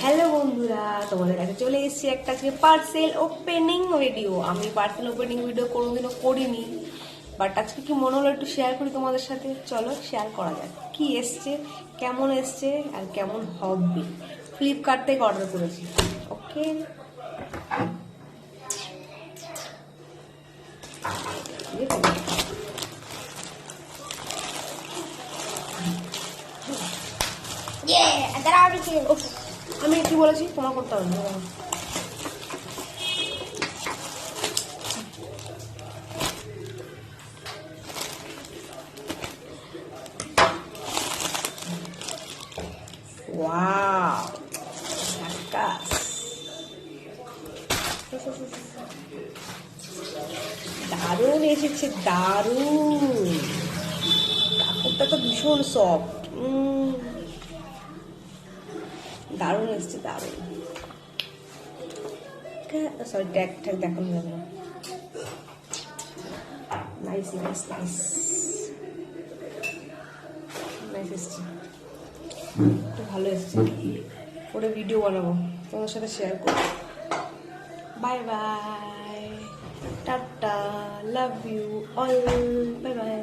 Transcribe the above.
Hello বন্ধুরা, তোমাদের কাছে চলে এসেছি একটা আজকে পার্সেল ওপেনিং ভিডিও। আমি পার্সেল ওপেনিং ভিডিও কোনোদিনও করিনি, বাট আজকে কি মনে হলো একটু শেয়ার করি তোমাদের সাথে। চলো শেয়ার করা যাক কি এসছে, কেমন এসছে আর কেমন হবে। ফ্লিপকার্ট থেকে অর্ডার করেছি। ওকে, আমি কি বলেছি তোমার করতে হবে না। ওয়াও, দারুণ এসেছে, দারুণ। কাপড়টা তো ভীষণ সফট, দারুণ এসেছে, দারুণ। সরি, ট্যাগ ট্যাগ দেখানো যাবে না। নাইস নাইস নাইস নাইস এসছে, একটু ভালো এসছে। পরে ভিডিও বানাবো, তোমার সাথে শেয়ার করবো। Bye bye, tata, love you all, bye by.